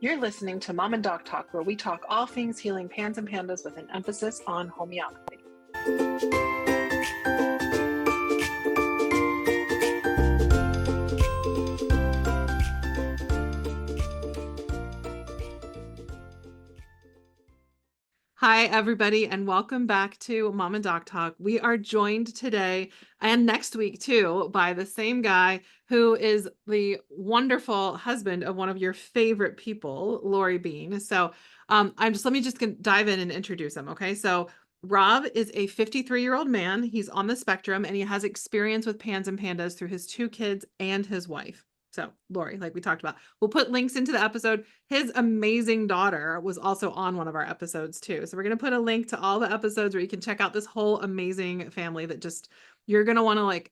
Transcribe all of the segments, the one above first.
You're listening to Mom and Doc Talk, where we talk all things healing pans and pandas with an emphasis on homeopathy. Hi, everybody, and welcome back to Mom and Doc Talk. We are joined today and next week, too, by the same guy who is the wonderful husband of one of your favorite people, Lori Bean. So let me just dive in and introduce him, okay? So Rob is a 53-year-old man. He's on the spectrum, and he has experience with pans and pandas through his 2 kids and his wife. So Lori, like we talked about, we'll put links into the episode. His amazing daughter was also on one of our episodes too. So we're going to put a link to all the episodes where you can check out this whole amazing family that just, you're going to want to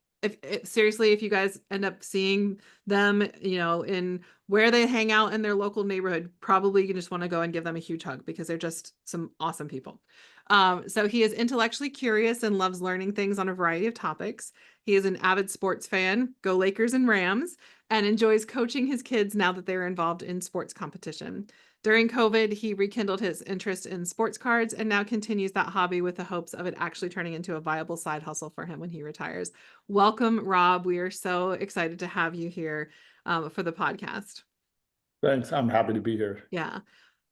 seriously, if you guys end up seeing them, in where they hang out in their local neighborhood, probably you just want to go and give them a huge hug because they're just some awesome people. So he is intellectually curious and loves learning things on a variety of topics. He is an avid sports fan, go Lakers and Rams, and enjoys coaching his kids now that they're involved in sports competition. During COVID, he rekindled his interest in sports cards and now continues that hobby with the hopes of it actually turning into a viable side hustle for him when he retires. Welcome, Rob. We are so excited to have you here for the podcast. Thanks. I'm happy to be here. Yeah.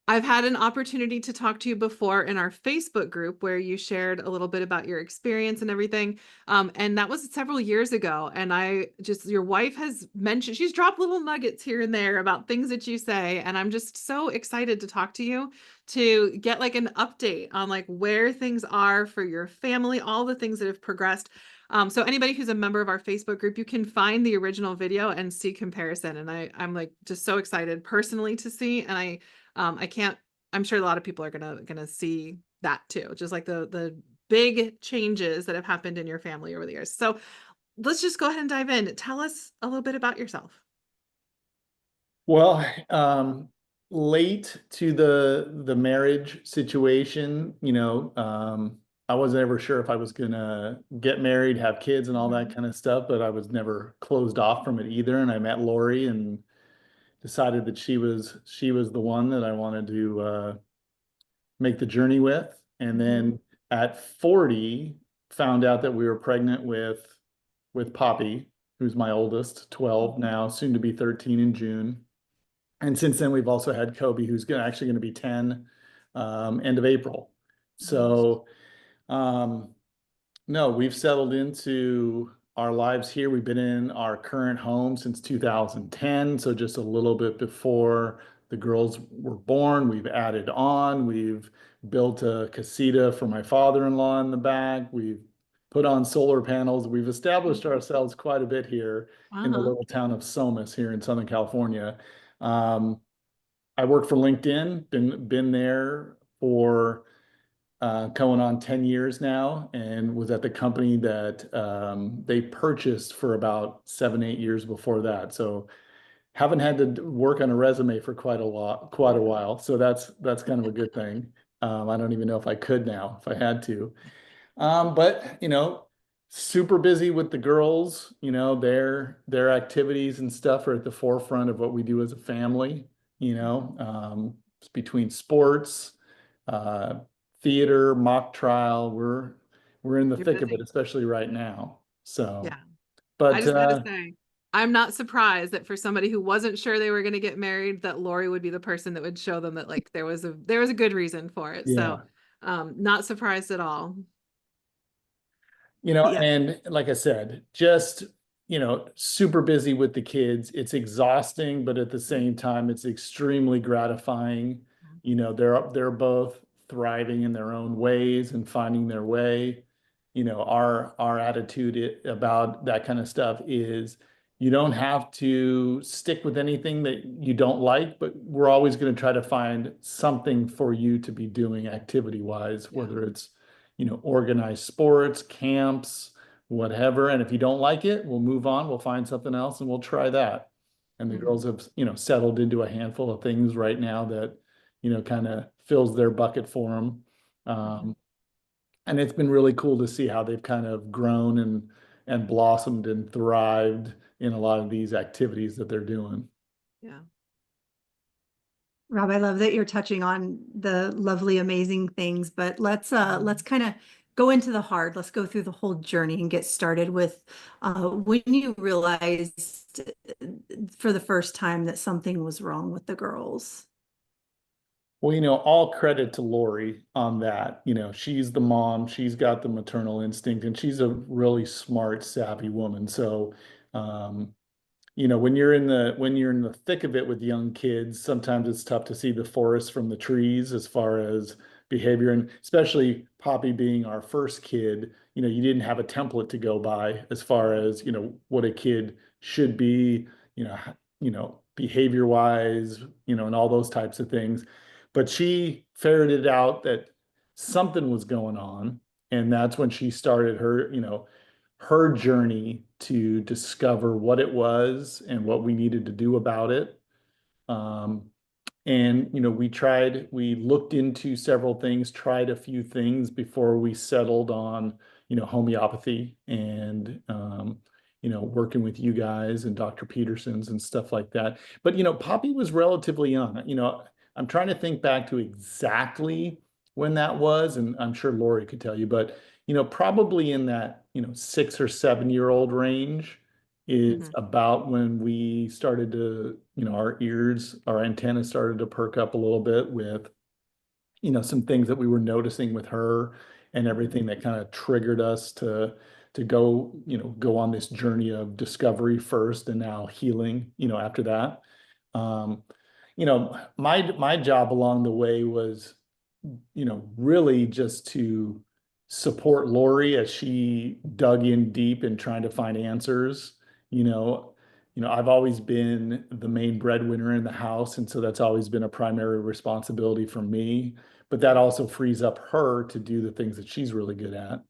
I've had an opportunity to talk to you before in our Facebook group where you shared a little bit about your experience and everything. And that was several years ago. And your wife has mentioned, she's dropped little nuggets here and there about things that you say. And I'm just so excited to talk to you to get like an update on like where things are for your family, all the things that have progressed. So anybody who's a member of our Facebook group, you can find the original video and see comparison. And I'm like just so excited personally to see. And I'm sure a lot of people are gonna see that too, just like the big changes that have happened in your family over the years. So let's just go ahead and dive in. Tell us a little bit about yourself. Well, late to the marriage situation, I wasn't ever sure if I was gonna get married, have kids, and all that kind of stuff, but I was never closed off from it either. And I met Lori and decided that she was the one that I wanted to make the journey with. And then at 40, found out that we were pregnant with Poppy, who's my oldest, 12 now, soon to be 13 in June. And since then, we've also had Kobe, who's actually going to be 10 end of April. So, no, we've settled into our lives here. We've been in our current home since 2010. So just a little bit before the girls were born, we've added on. We've built a casita for my father-in-law in the back. We've put on solar panels. We've established ourselves quite a bit here in the little town of Somas here in Southern California. I work for LinkedIn, been there for going on 10 years now, and was at the company that they purchased for about 7, 8 years before that. So haven't had to work on a resume for quite a while. So that's kind of a good thing. I don't even know if I could now if I had to. But super busy with the girls. Their activities and stuff are at the forefront of what we do as a family. Between sports, theater, mock trial, we're in the thick of it, especially right now. So yeah, but I just gotta say, I'm not surprised that for somebody who wasn't sure they were going to get married, that Lori would be the person that would show them that like there was a good reason for it. yeah. So not surprised at all. And like I said, just, super busy with the kids. It's exhausting, but at the same time, it's extremely gratifying. They're both thriving in their own ways and finding their way. Our attitude about that kind of stuff is you don't have to stick with anything that you don't like, but we're always going to try to find something for you to be doing activity-wise, whether it's organized sports, camps, whatever. And if you don't like it, we'll move on. We'll find something else and we'll try that. And the girls have, settled into a handful of things right now that, kind of fills their bucket for them. And it's been really cool to see how they've kind of grown and blossomed and thrived in a lot of these activities that they're doing. Yeah. Rob, I love that you're touching on the lovely, amazing things, but let's kind of go into the hard. Let's go through the whole journey and get started with when you realized for the first time that something was wrong with the girls. Well, all credit to Lori on that. She's the mom, she's got the maternal instinct, and she's a really smart, savvy woman. So, um, when you're in the thick of it with young kids, sometimes it's tough to see the forest from the trees as far as behavior, and especially Poppy being our first kid, you didn't have a template to go by as far as, what a kid should be, behavior wise, and all those types of things. But she ferreted out that something was going on, and that's when she started her journey to discover what it was and what we needed to do about it. Um, and we looked into several things, tried a few things before we settled on, homeopathy and working with you guys and Dr. Peterson's and stuff like that. But Poppy was relatively young. I'm trying to think back to exactly when that was, and I'm sure Lori could tell you, but probably in that 6 or 7 year old range is Mhm. about when we started to, our ears, our antennas started to perk up a little bit with, some things that we were noticing with her and everything that kind of triggered us to go on this journey of discovery first and now healing, after that. Um, my job along the way was really just to support Lori as she dug in deep and trying to find answers. You know, I've always been the main breadwinner in the house, and so that's always been a primary responsibility for me. But that also frees up her to do the things that she's really good at. Mhm.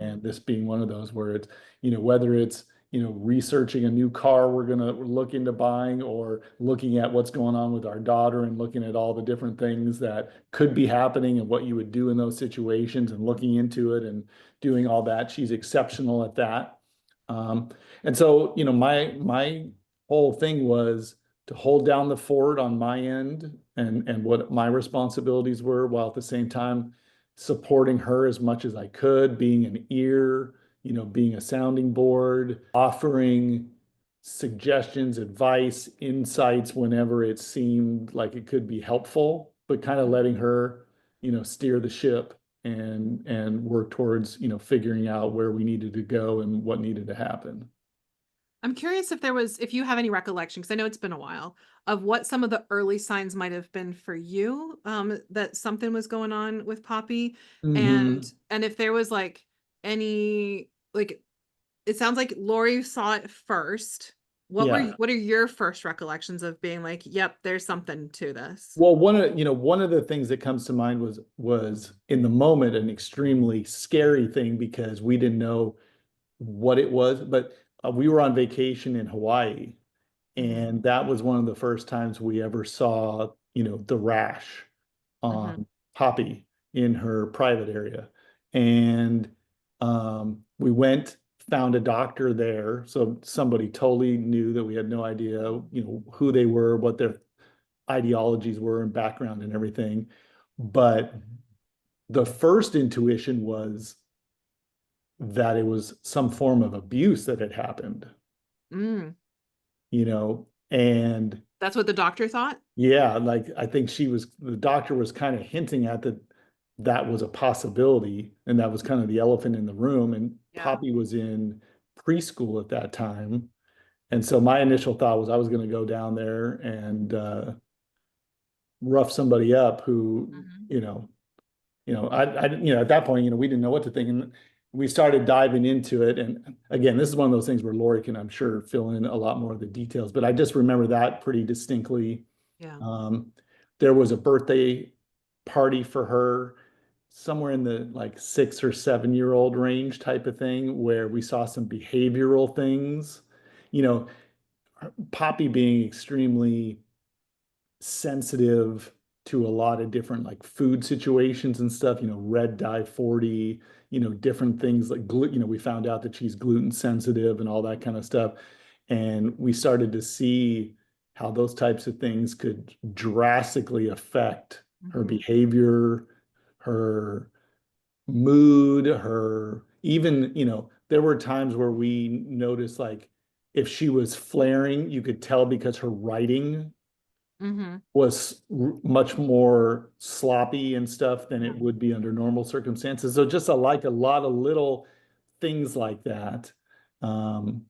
And this being one of those where it's, whether it's researching a new car we're going to look into buying or looking at what's going on with our daughter and looking at all the different things that could be happening and what you would do in those situations and looking into it and doing all that. She's exceptional at that. Um, and so, my whole thing was to hold down the fort on my end and what my responsibilities were, while at the same time supporting her as much as I could, being an ear, being a sounding board, offering suggestions, advice, insights whenever it seemed like it could be helpful, but kind of letting her, steer the ship and work towards, figuring out where we needed to go and what needed to happen. I'm curious if you have any recollection, because I know it's been a while, of what some of the early signs might have been for you, that something was going on with Poppy, and Hmm. if there was like any like it sounds like Lori saw it first. Yeah. What are your first recollections of being like, yep, there's something to this? Well, one of the things that comes to mind was in the moment an extremely scary thing because we didn't know what it was, but we were on vacation in Hawaii, Hmm. and that was one of the first times we ever saw, the rash Hmm. on Poppy in her private area. And we went, found a doctor there. So somebody totally knew that we had no idea, who they were, what their ideologies were and background and everything. But the first intuition was that it was some form of abuse that had happened, Mm. and That's what the doctor thought? yeah, like I think the doctor was kind of hinting at that was a possibility, and that was kind of the elephant in the room. And Yeah. Poppy was in preschool at that time. And so my initial thought was I was going to go down there and rough somebody up who, Hmm. at that point, we didn't know what to think. And we started diving into it. And again, this is one of those things where Lori can, I'm sure, fill in a lot more of the details, but I just remember that pretty distinctly. Yeah. Um, there was a birthday party for her somewhere in the like 6 or 7 year old range type of thing where we saw some behavioral things, you know, Poppy being extremely sensitive to a lot of different like food situations and stuff, red dye 40, different things like gluten, we found out that she's gluten sensitive and all that kind of stuff. And we started to see how those types of things could drastically affect her Mhm. behavior, her mood, her even, there were times where we noticed like if she was flaring, you could tell because her writing Mhm. was much more sloppy and stuff than it would be under normal circumstances. So just like a lot of little things like that, um,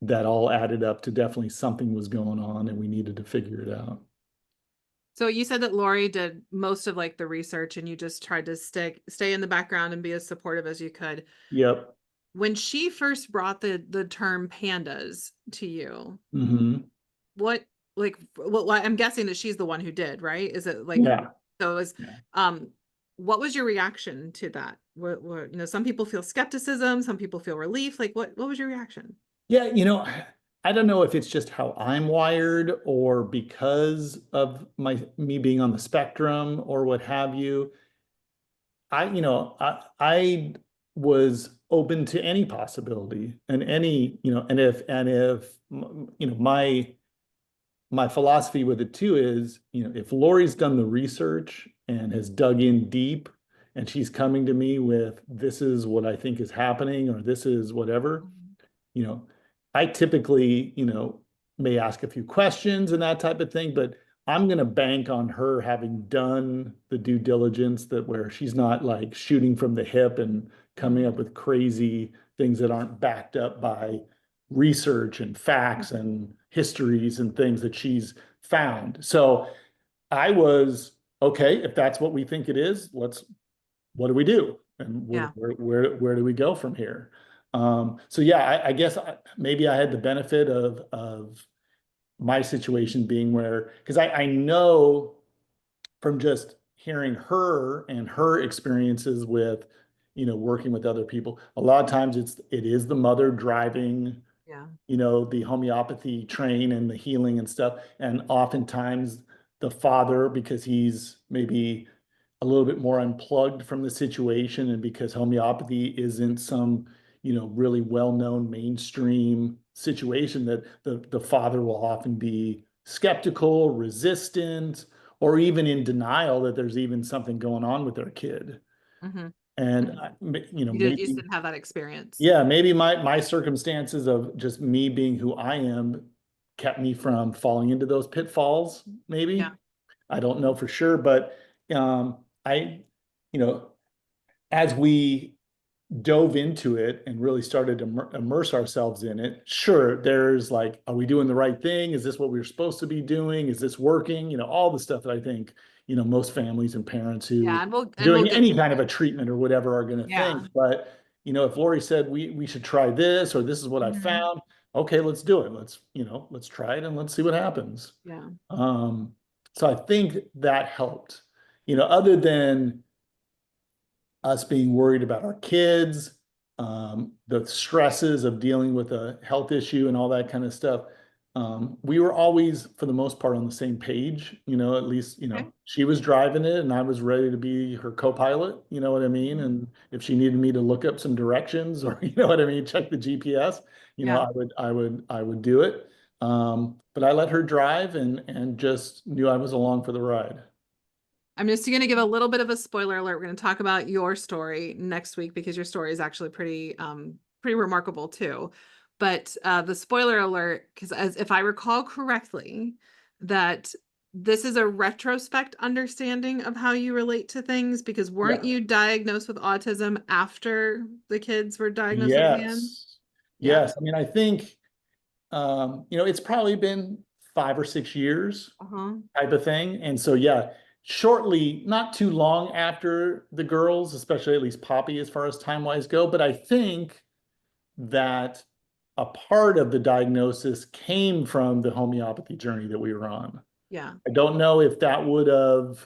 that all added up to definitely something was going on and we needed to figure it out. So you said that Lori did most of like the research and you just tried to stay in the background and be as supportive as you could. Yep. When she first brought the term pandas to you, Hmm. what I'm guessing that she's the one who did, right? Is it like Yeah. so it was Yeah. um what was your reaction to that? What some people feel skepticism, some people feel relief. Like what was your reaction? Yeah, I don't know if it's just how I'm wired or because of me being on the spectrum or what have you. I was open to any possibility and any, and if my philosophy with it too is, if Lori's done the research and has dug in deep and she's coming to me with this is what I think is happening or this is whatever, Mhm. you know, I typically, may ask a few questions and that type of thing, but I'm going to bank on her having done the due diligence that where she's not like shooting from the hip and coming up Mhm. with crazy things that aren't backed up by research and facts and histories and things that she's found. So I was okay, if that's what we think it is, what do we do? And Yeah. where do we go from here? So yeah, I guess maybe I had the benefit of my situation being where, because I know from just hearing her and her experiences with, working with other people, a lot of times it is the mother driving, Yeah. the homeopathy train and the healing and stuff. And oftentimes the father, because he's maybe a little bit more unplugged from the situation and because homeopathy isn't some, really well-known mainstream situation, that the father will often be skeptical, resistant, or even in denial that there's even something going on with their kid. Mhm. And, Mhm. You just maybe, didn't have that experience. yeah, maybe my circumstances of just me being who I am kept me from falling into those pitfalls, Yeah. maybe. I don't know for sure, but I, you know, as we dove into it and really started to immerse ourselves in it, sure, there's like, are we doing the right thing? Is this what we are supposed to be doing? Is this working? All the stuff that I think, most families and parents Yeah, who and we'll doing get any to kind of that. a treatment or whatever are going to Yeah. think. But, if Lori said we should try this or this is what I Mhm. found, okay, let's do it. Let's try it and let's see what happens. Yeah. Um, so I think that helped, other than us being worried about our kids, the stresses of dealing with a health issue and all that kind of stuff. We were always, for the most part, on the same page, at least, Okay. she was driving it and I was ready to be her co-pilot, you know what I mean? Mhm. And if she needed me to look up some directions or, you know what I mean, check the GPS, Yeah. I would do it. But I let her drive and just knew I was along for the ride. I'm just going to give a little bit of a spoiler alert. We're going to talk about your story next week because your story is actually pretty remarkable too. But the spoiler alert, because as if I recall correctly, that this is a retrospect understanding of how you relate to things because weren't Yeah. you diagnosed with autism after the kids were diagnosed with PANS? Yes. Yeah. Yes. I mean, I think, it's probably been 5 or 6 years Uh-huh. type of thing. And so, yeah, shortly, not too long after the girls, especially at least Poppy, as far as time-wise go, but I think that a part of the diagnosis came from the homeopathy journey that we were on. Yeah. I don't know if that would have,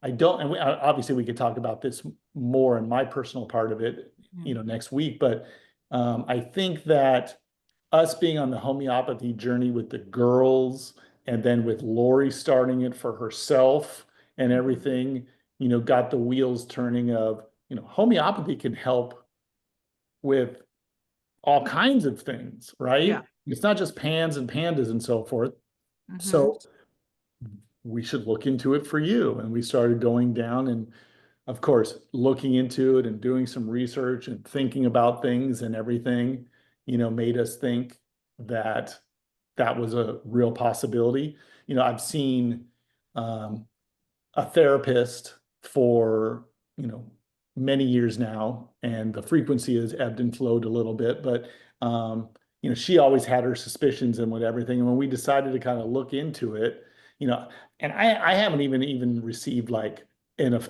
I don't, and obviously we could talk about this more in my personal part of it, Mhm. next week, but I think that us being on the homeopathy journey with the girls and then with Lori starting it for herself and Mhm. everything, got the wheels turning of, homeopathy can help with all kinds of things, Yeah. right? It's not just pans and pandas and so forth. So we should look into it for you. And we started going down and, of course, looking into it and doing some research and thinking about things and everything, made us think that that was a real possibility. I've seen um, a therapist for, many years now, and the frequency has ebbed and flowed a little bit, but she always had her suspicions and what everything. And when we decided to kind of look into it, and I haven't even received like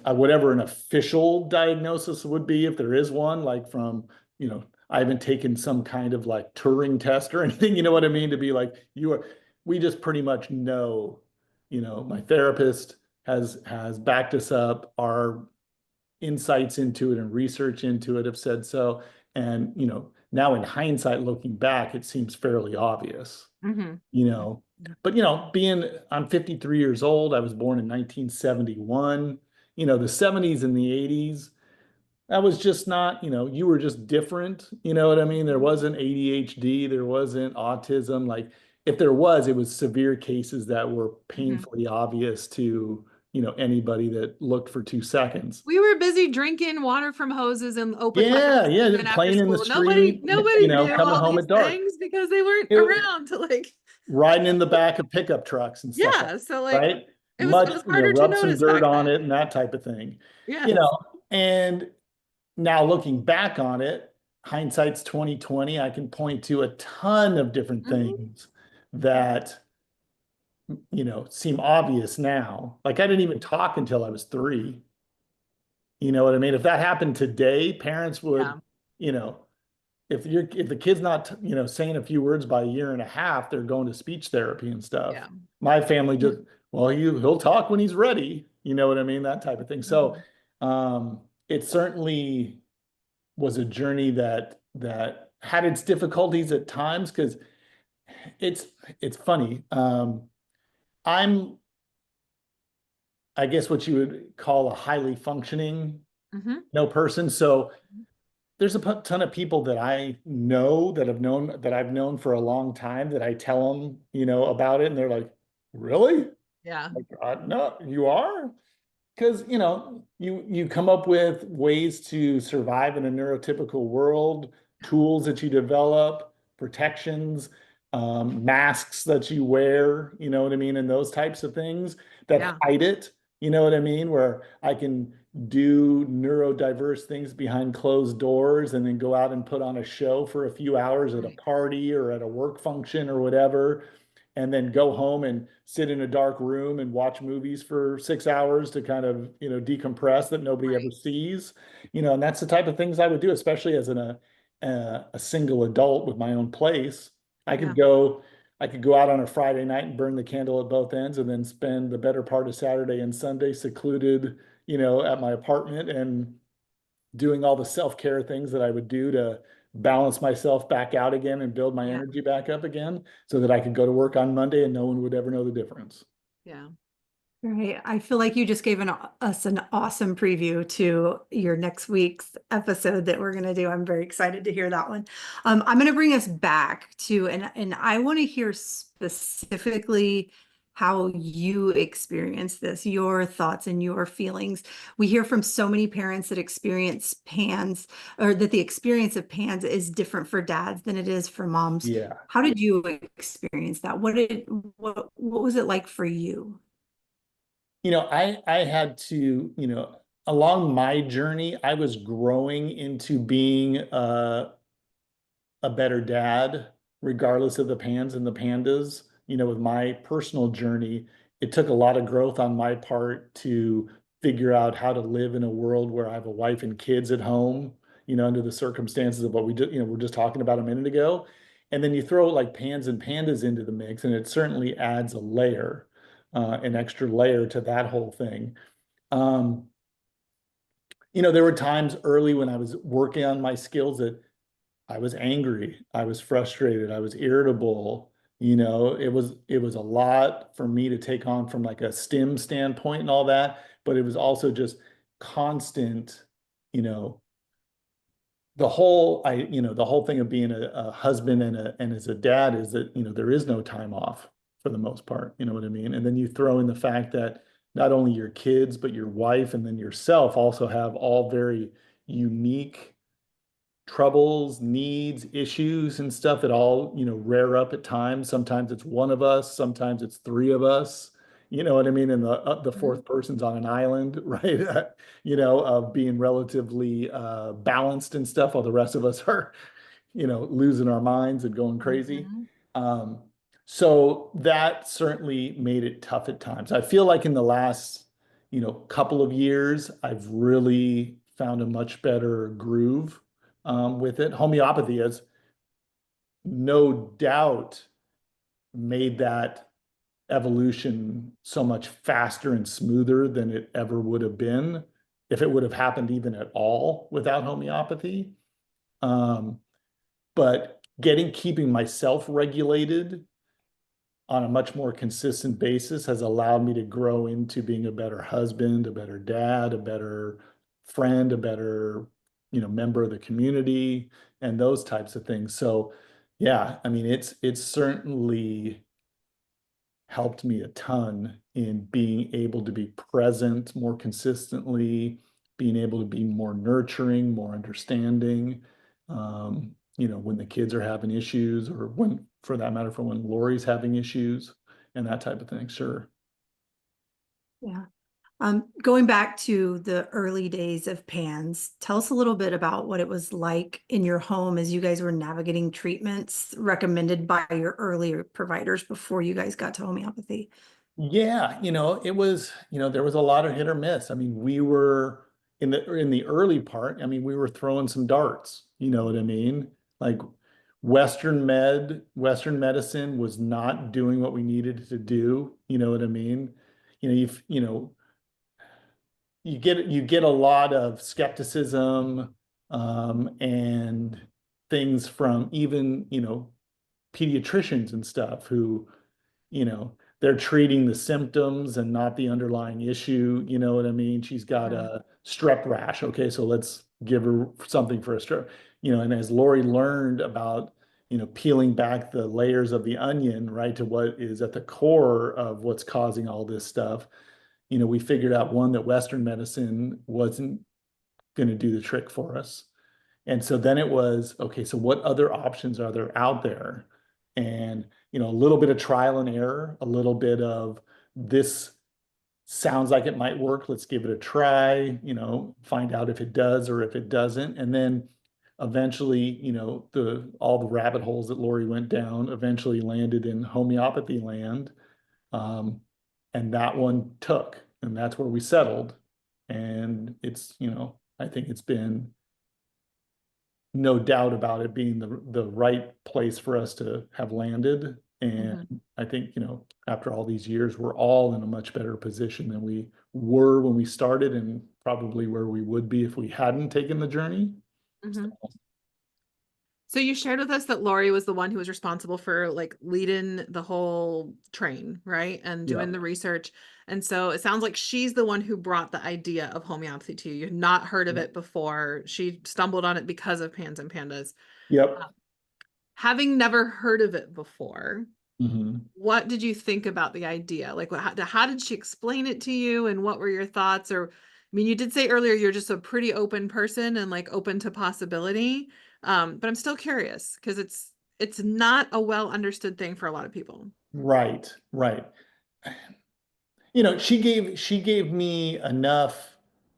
whatever an official diagnosis would be, if there is one, like from, I haven't taken some kind of like Turing test or anything, you know what I mean? To be like, we just pretty much know, my therapist has backed us up. Our insights into it and research into it have said so. And, now in hindsight, looking back, it seems fairly obvious, but, I'm 53 years old. I was born in 1971, the 70s and the 80s. That was just not, you were just different. You know what I mean? There wasn't ADHD, there wasn't autism. Like, if there was, it was severe cases that were painfully obvious to, anybody that looked for 2 seconds. We were busy drinking water from hoses and open Yeah, fires yeah, even just after playing in the school. Nobody, street, nobody knew coming all home these at dark. things because they weren't It, around to like, riding in the back of pickup trucks and stuff like yeah. So that, like, right? it Much, was harder to rub some notice dirt back on then. it and that type of thing, Yes. and now looking back on it, hindsight's 2020. I can point to a ton of different things that, seem obvious now. Like, I didn't even talk until I was 3. You know what I mean? If that happened today, parents would, Yeah. you know, if the kid's not, saying a few words by a year and a half, they're going to speech therapy and stuff. Yeah. My family just, well, he'll talk when he's ready. You know what I mean? That type of thing. So, it certainly was a journey that had its difficulties at times, because it's it's funny. I'm, I guess, what you would call a highly functioning person. So there's a ton of people that I know that I've known for a long time, that I tell them, about it, and they're like, "Really? Yeah. Like, no, you are?" Because, you come up with ways to survive in a neurotypical world, tools that you develop, protections, masks that you wear, you know what I mean, and those types of things that hide it, you know what I mean, where I can do neurodiverse things behind closed doors and then go out and put on a show for a few hours at a party or at a work function or whatever, and then go home and sit in a dark room and watch movies for 6 hours to kind of, decompress, that nobody ever sees, and that's the type of things I would do, especially as a single adult with my own place. I could go, I could go out on a Friday night and burn the candle at both ends, and then spend the better part of Saturday and Sunday secluded, at my apartment, and doing all the self-care things that I would do to balance myself back out again and build my energy back up again, so that I could go to work on Monday and no one would ever know the difference. Yeah. Right. I feel like you just gave us an awesome preview to your next week's episode that we're going to do. I'm very excited to hear that one. I'm going to bring us back to, and I want to hear specifically how you experience this, your thoughts and your feelings. We hear from so many parents that experience PANS, or that the experience of PANS is different for dads than it is for moms. Yeah. How did you experience that? What was it like for you? I had to, along my journey, I was growing into being a better dad, regardless of the pans and the pandas. With my personal journey, it took a lot of growth on my part to figure out how to live in a world where I have a wife and kids at home, under the circumstances of what we just, we're just talking about a minute ago. And then you throw like pans and pandas into the mix, and it certainly adds a layer, an extra layer to that whole thing. There were times early when I was working on my skills that I was angry, I was frustrated, I was irritable. It was a lot for me to take on from like a STEM standpoint and all that, but it was also just constant, you know, the whole thing of being a husband and as a dad is that, there is no time off. for the most part, you know what I mean? And then you throw in the fact that not only your kids, but your wife and then yourself also have all very unique troubles, needs, issues and stuff that all, rear up at times. Sometimes it's one of us, sometimes it's three of us. You know what I mean? And the Mhm. fourth person's on an island, right? Of being relatively balanced and stuff, while the rest of us are, losing our minds and going crazy. Mhm. Um, so that certainly made it tough at times. I feel like in the last, couple of years, I've really found a much better groove with it. Homeopathy has no doubt made that evolution so much faster and smoother than it ever would have been if it would have happened even at all without homeopathy. Um, but keeping myself regulated on a much more consistent basis has allowed me to grow into being a better husband, a better dad, a better friend, a better, member of the community and those types of things. So yeah, I mean, it's certainly helped me a ton in being able to be present more consistently, being able to be more nurturing, more understanding. When the kids are having issues, or when, for that matter, for when Lori's having issues and that type of thing. Sure. Yeah. Going back to the early days of PANS, tell us a little bit about what it was like in your home as you guys were navigating treatments recommended by your earlier providers before you guys got to homeopathy. Yeah, it was, there was a lot of hit or miss. I mean, we were in the early part, I mean, we were throwing some darts, you know what I mean? Like Western medicine was not doing what we needed to do, you know what I mean? You get a lot of skepticism and things from even, pediatricians and stuff who, they're treating the symptoms and not the underlying issue. You know what I mean? She's got Mhm. a strep rash. Okay, so let's give her something for a strep. And as Lori learned about, peeling back the layers of the onion, right, to what is at the core of what's causing all this stuff, we figured out one, that Western medicine wasn't going to do the trick for us. And so then it was, okay, so what other options are there out there? And, a little bit of trial and error, a little bit of this sounds like it might work. Let's give it a try, find out if it does or if it doesn't. And then eventually, all the rabbit holes that Lori went down eventually landed in homeopathy land. Um, and that one took, and that's where we settled. And it's, I think it's been no doubt about it being the right place for us to have landed. And Mhm. I think, after all these years, we're all in a much better position than we were when we started, and probably where we would be if we hadn't taken the journey. Mhm. So you shared with us that Lori was the one who was responsible for like leading the whole train, right? And Yeah. doing the research. And so it sounds like she's the one who brought the idea of homeopathy to you. You've not heard of it before. She stumbled on it because of Pans and Pandas. Yep. Having never heard of it before, Mhm. what did you think about the idea? Like, how did she explain it to you, and what were your thoughts? Or, I mean, you did say earlier you're just a pretty open person and like open to possibility. But I'm still curious because it's not a well understood thing for a lot of people. Right, right. She gave me enough,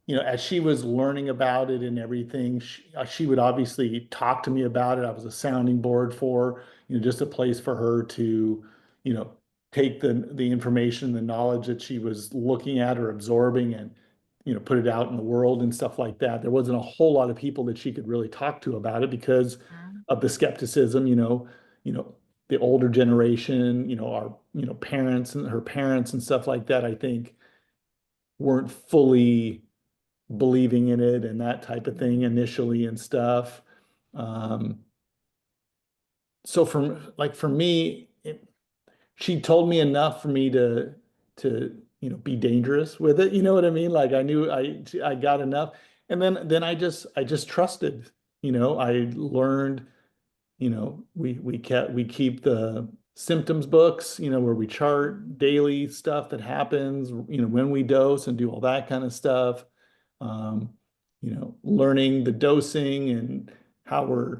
as she was learning about it and everything. She would obviously talk to me about it. I was a sounding board for, just a place for her to, you know, take the information, the knowledge that she was looking at or absorbing, and put it out in the world and stuff like that. There wasn't a whole lot of people that she could really talk to about it because Mhm. of the skepticism. The older generation, our, parents and her parents and stuff like that, I think weren't fully believing in it and that type of thing initially and stuff. Um, so for me, she told me enough for me to be dangerous with it. You know what I mean? Like I knew I got enough, and then I just trusted. I learned. We keep the symptoms books, where we chart daily stuff that happens, when we dose and do all that kind of stuff. Um, learning the dosing and how we're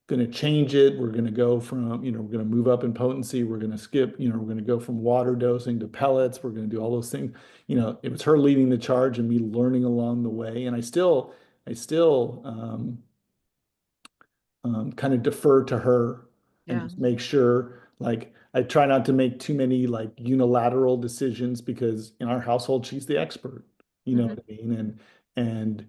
going to change it. We're going to go from, we're going to move up in potency. We're going to skip, we're going to go from water dosing to pellets. We're going to do all those things. It was her leading the charge and me learning along the way. And I still kind of defer to her and Yeah. just make sure, like, I try not to make too many like unilateral decisions because in our household, she's the expert. You know Mhm. what I mean? And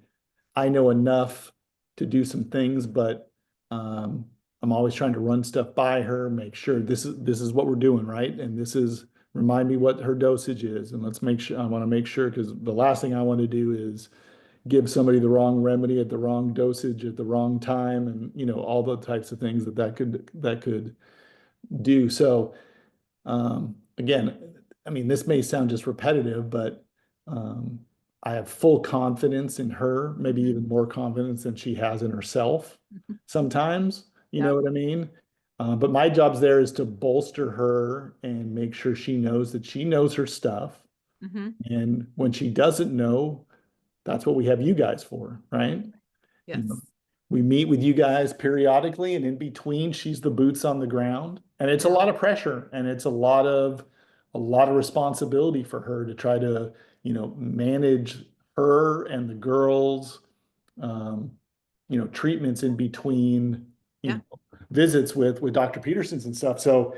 I know enough to do some things, but I'm always trying to run stuff by her, make sure this is what we're doing, right? And this is remind me what her dosage is, and let's make sure I want to make sure because the last thing I want to do is give somebody the wrong remedy at the wrong dosage at the wrong time, and all the types of things that could do. So again, I mean, this may sound just repetitive, but um, I have full confidence in her, maybe Mhm. even more confidence than she has in herself sometimes. You Yeah. know what I mean? But my job's there is to bolster her and make sure she knows that she knows her stuff. Mhm. And when she doesn't know, that's what we have you guys for, right? You know, Yes. we meet with you guys periodically, and in between, she's the boots on the ground, and it's a Yeah. lot of pressure, and it's a lot of responsibility for her to try to, manage her and the girls, um, treatments in between, Yeah. visits with Dr. Peterson's and stuff. So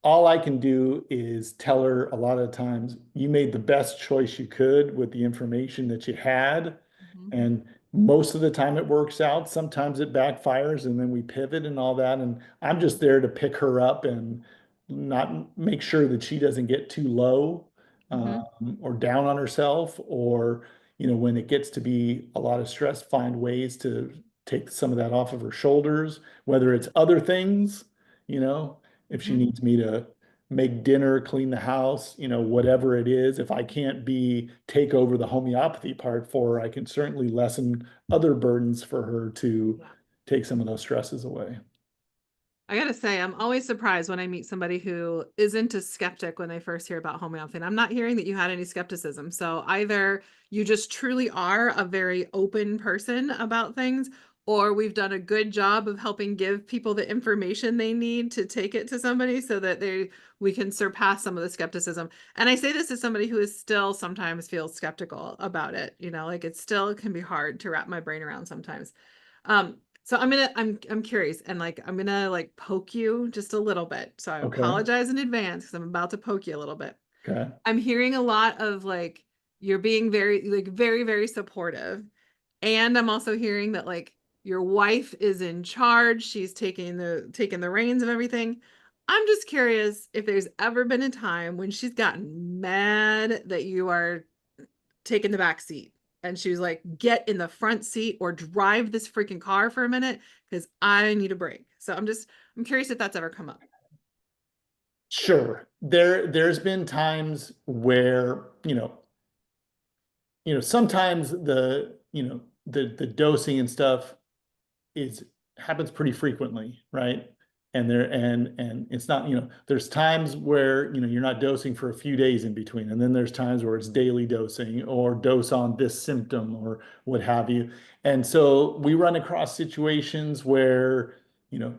all I can do is tell her a lot of times, you made the best choice you could with the information that you had. Mhm. And most of the time it works out. Sometimes it backfires and then we pivot and all that. And I'm just there to pick her up and not make sure that she doesn't get too low Mhm. or down on herself, or, when it gets to be a lot of stress, find ways to take some of that off of her shoulders, whether it's other things, you know if she Mhm. needs me to make dinner, clean the house, whatever it is. If I can't take over the homeopathy part for her, I can certainly lessen other burdens for her to Yeah. take some of those stresses away. I gotta say, I'm always surprised when I meet somebody who isn't a skeptic when they first hear about homeopathy. And I'm not hearing that you had any skepticism. So either you just truly are a very open person about things, or we've done a good job of helping give people the information they need to take it to somebody so that we can surpass some of the skepticism. And I say this as somebody who is still sometimes feels skeptical about it. Like it still can be hard to wrap my brain around sometimes. So I'm curious and like I'm gonna like poke you just a little bit. So I Okay. apologize in advance because I'm about to poke you a little bit. Okay. I'm hearing a lot of like you're being very, very supportive. And I'm also hearing that like your wife is in charge. She's taking the reins of everything. I'm just curious if there's ever been a time when she's gotten mad that you are taking the back seat and she was like, get in the front seat or drive this freaking car for a minute because I need a break. So I'm curious if that's ever come up. Sure. There's been times where, sometimes the dosing and stuff is happens pretty frequently, right? And it's not, there's times where, you're not dosing for a few days in between. And then there's times where it's daily dosing or dose on this symptom or what have you. And so we run across situations where,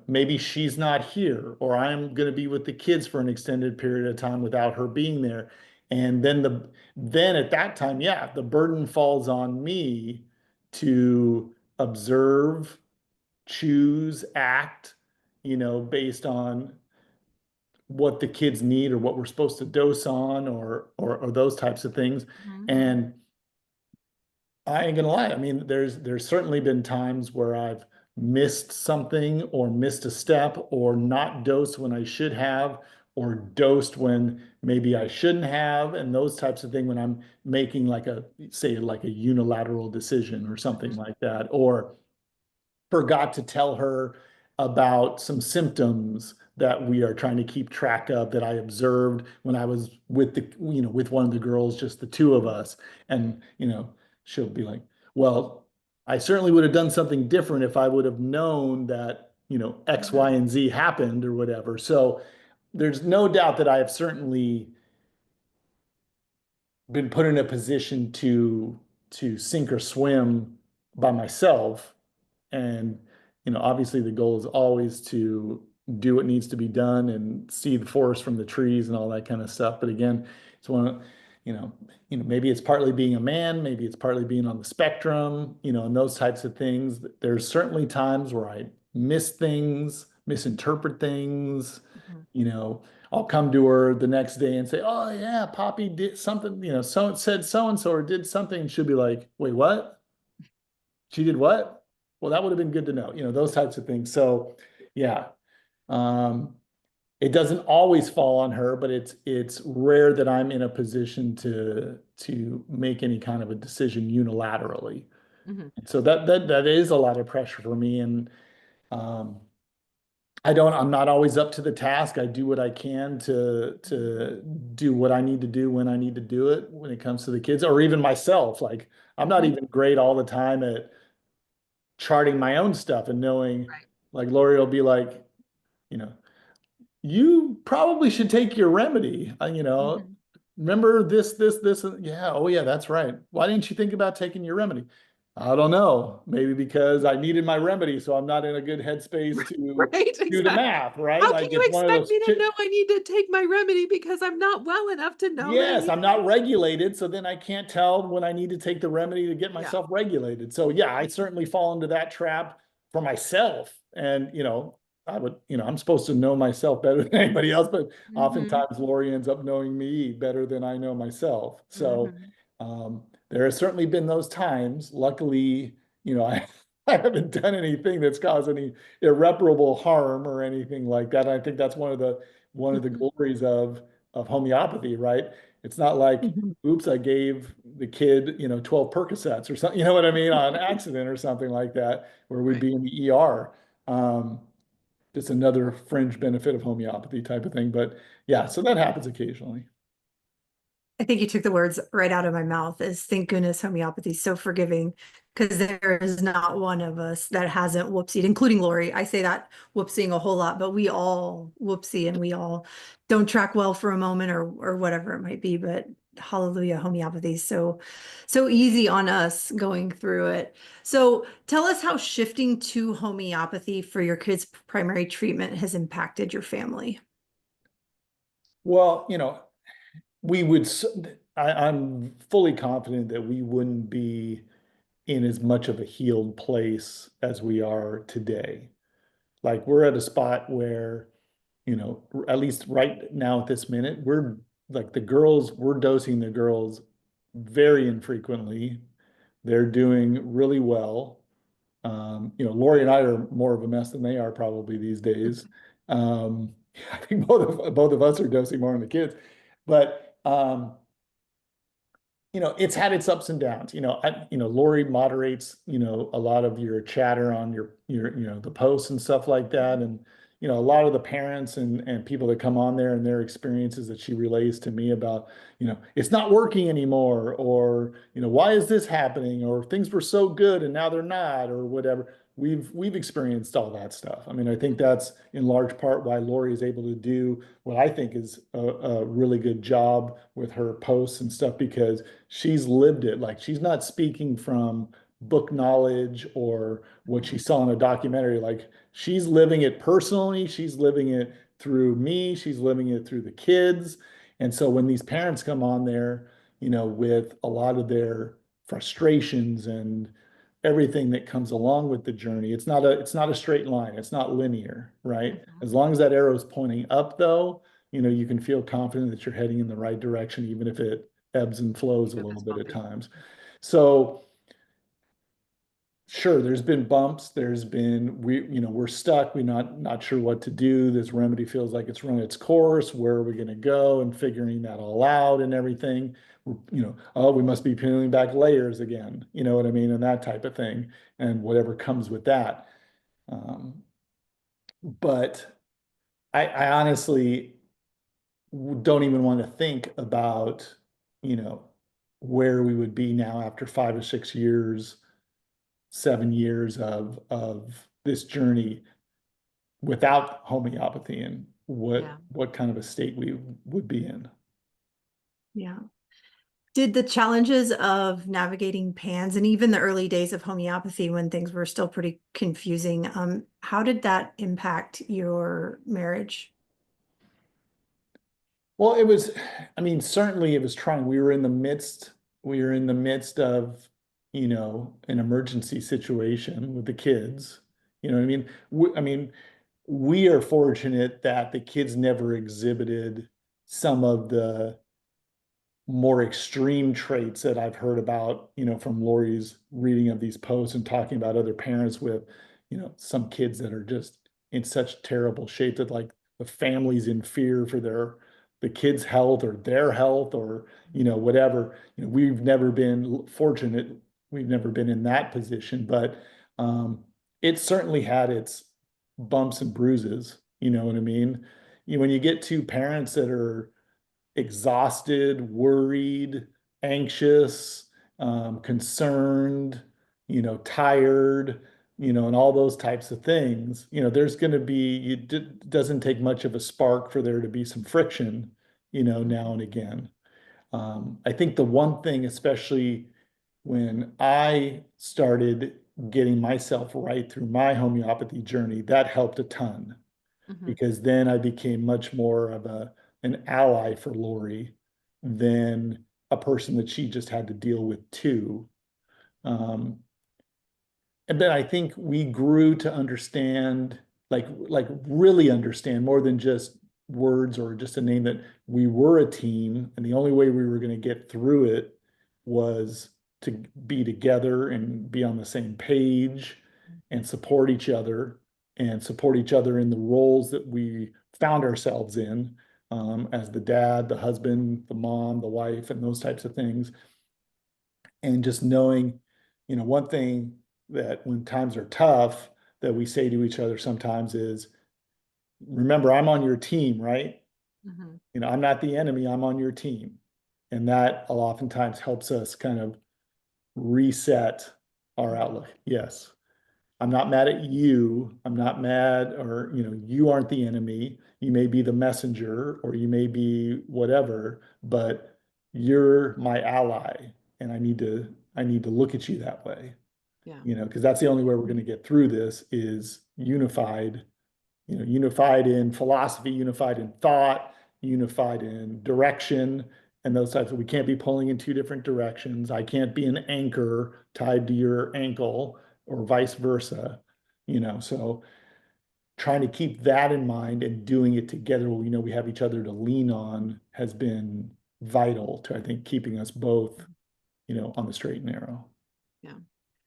maybe she's not here, or I'm going to be with the kids for an extended period of time without her being there. And then at that time, yeah, the burden falls on me to observe, choose, act, based on what the kids need or what we're supposed to dose on, or those types of things. Mhm. And I ain't gonna lie. I mean, there's certainly been times where I've missed something or missed a step or not dosed when I should have or dosed when maybe I shouldn't have, and those types of things when I'm making like say like a unilateral decision or something Mhm. like that, or forgot to tell her about some symptoms that we are trying to keep track of that I observed when I was with one of the girls, just the two of us. And, she'll be like, well, I certainly would have done something different if I would have known that, X, Mhm. Y, and Z happened or whatever. So there's no doubt that I have certainly been put in a position to sink or swim by myself. And, obviously the goal is always to do what needs to be done and see the forest from the trees and all that kind of stuff. But again, it's one of, maybe it's partly being a man, maybe it's partly being on the spectrum, and those types of things. There's certainly times where I miss things, misinterpret things, Mhm. I'll come to her the next day and say, "Oh yeah, Poppy did something, so it said so and so or did something." And she'll be like, "Wait, what? She did what?" Well, that would have been good to know, those types of things. So yeah. Um, it doesn't always fall on her, but it's rare that I'm in a position to make any kind of a decision unilaterally. Mhm. So that is a lot of pressure for me. And um, I'm not always up to the task. I do what I can to do what I need to do when I need to do it when it comes to the kids or even myself. Like I'm not Mhm. even great all the time at charting my own stuff and knowing, Right. like Lori will be like, you know, you probably should take your remedy. Mhm. Remember this. Yeah. Oh yeah, that's right. Why didn't you think about taking your remedy? I don't know. Maybe because I needed my remedy, so I'm not in a good headspace to Right, do the exactly. math, right? How can Like you it's one of expect those me to know I need to take my remedy because I'm not well enough to know that I yes, need I'm to take. not regulated, so then I can't tell when I need to take the remedy to get Yeah. myself regulated. So yeah, I certainly fall into that trap for myself. And I'm supposed to know myself better than anybody else, but Mhm. oftentimes Lori ends up knowing me better than I know myself. So Mhm. there has certainly been those times. Luckily, I I haven't done anything that's caused any irreparable harm or anything like that. I think that's one of the Mhm. glories of homeopathy, right? It's not like, Mhm. oops, I gave the kid, 12 Percocets or something, you know what I mean, on accident or something like that, where we'd Right. be in the ER. Um, just another fringe benefit of homeopathy type of thing. But yeah, so that happens occasionally. I think you took the words right out of my mouth is thank goodness homeopathy is so forgiving because there is not one of us that hasn't whoopsied, including Lori. I say that whoopsing a whole lot, but we all whoopsie and we all don't track well for a moment or whatever it might be. But hallelujah, homeopathy is so easy on us going through it. So tell us how shifting to homeopathy for your kids' primary treatment has impacted your family. Well, we would, I'm fully confident that we wouldn't be in as much of a healed place as we are today. Like we're at a spot where, at least right now at this minute, we're like we're dosing the girls very infrequently. They're doing really well. Lori and I are more of a mess than they are probably these days. Um, I think both of us are dosing more than the kids, but it's had its ups and downs. Lori moderates, a lot of your chatter on the posts and stuff like that. And, a lot of the parents and people that come on there and their experiences that she relays to me about, it's not working anymore, or, why is this happening? Or things were so good and now they're not, or whatever. We've experienced all that stuff. I mean, I think that's in large part why Lori is able to do what I think is a really good job with her posts and stuff, because she's lived it. Like she's not speaking from book knowledge or what she saw in a documentary. Like she's living it personally. She's living it through me. She's living it through the kids. And so when these parents come on there, with a lot of their frustrations and everything that comes along with the journey, it's not a straight line. It's not linear, right? Mhm. As long as that arrow is pointing up, though, you can feel confident that you're heading in the right direction, even if it ebbs and flows a If little it's bit at bumpy. times. So sure, there's been bumps. There's been we're stuck. We're not sure what to do. This remedy feels like it's run its course. Where are we going to go? And figuring that all out and everything. Oh, we must be peeling back layers again. You know what I mean? And that type of thing, and whatever comes with that. But I honestly don't even want to think about, you know, where we would be now after 5 or 6 years, 7 years of this journey without homeopathy. And Yeah. what kind of a state we would be in. Yeah. Did the challenges of navigating PANS and even the early days of homeopathy when things were still pretty confusing, how did that impact your marriage? Well, it was, I mean, certainly it was trying. We were in the midst of, an emergency situation with the kids. You know what I mean? I mean, we are fortunate that the kids never exhibited some of the more extreme traits that I've heard about, from Lori's reading of these posts and talking about other parents with, some kids that are just in such terrible shape that like the family's in fear for the kids' health or their health or, whatever. We've never been fortunate. We've never been in that position, but it certainly had its bumps and bruises. You know what I mean? When you get two parents that are exhausted, worried, anxious, concerned, tired, and all those types of things, there's going to be, it doesn't take much of a spark for there to be some friction, now and again. I think the one thing, especially when I started getting myself right through my homeopathy journey, that helped a ton Mhm. because then I became much more of an ally for Lori than a person that she just had to deal with too. Um, and then I think we grew to understand, like really understand more than just words or just a name, that we were a team, and the only way we were going to get through it was to be together and be on the same page and support each other in the roles that we found ourselves in, as the dad, the husband, the mom, the wife, and those types of things. And just knowing, one thing that when times are tough, that we say to each other sometimes is, remember, I'm on your team, right? Mhm. I'm not the enemy, I'm on your team. And that oftentimes helps us kind of reset our Mhm. outlook. Yes, I'm not mad at you. I'm not mad, or, you aren't the enemy. You may be the messenger or you may be whatever, but you're my ally. And I need to look at you that way, Yeah. because that's the only way we're going to get through this is unified, unified in philosophy, unified in thought, unified in direction, and those types of, we can't be pulling in two different directions. I can't be an anchor tied to your ankle or vice versa, so trying to keep that in mind and doing it together, we know we have each other to lean on, has been vital to, I think, keeping us both, on the straight and narrow. Yeah.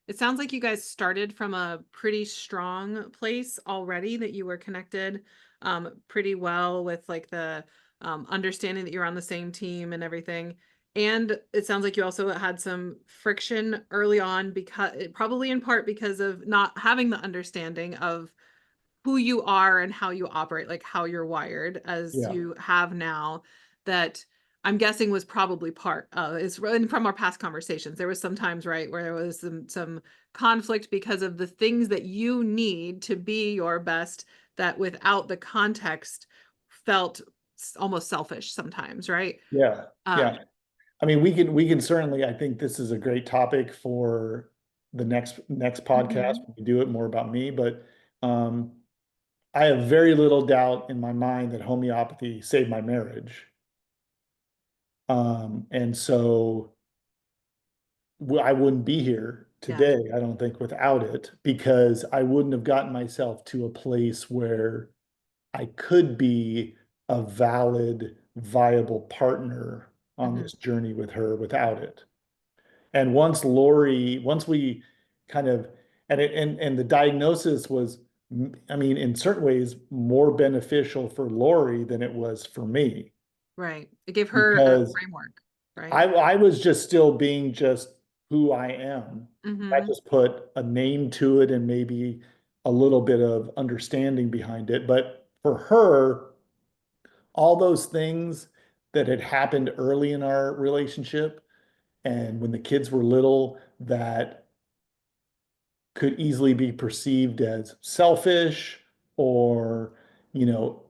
It sounds like you guys started from a pretty strong place already, that you were connected pretty well with like the understanding that you're on the same team and everything. And it sounds like you also had some friction early on, because probably in part because of not having the understanding of who you are and how you operate, like how you're wired as Yeah. you have now, that I'm guessing was probably part is and from our past conversations. There was some times, right, where there was some conflict because of the things that you need to be your best, that without the context felt almost selfish sometimes, right? Yeah. Um, Yeah. I mean, we can certainly, I think this is a great topic for the next podcast. mhm. We do it more about me, but um, I have very little doubt in my mind that homeopathy saved my marriage. And so I wouldn't be here Yeah. today, I don't think, without it, because I wouldn't have gotten myself to a place where I could be a valid, viable partner on Mhm. this journey with her without it. And once we kind of, and the diagnosis was, I mean, in certain ways, more beneficial for Lori than it was for me, Right. It gave her a because framework, right? I was just still being just who I am. I Hmm. just put a name to it and maybe a little bit of understanding behind it. But for her, all those things that had happened early in our relationship and when the kids were little, that could easily be perceived as selfish or,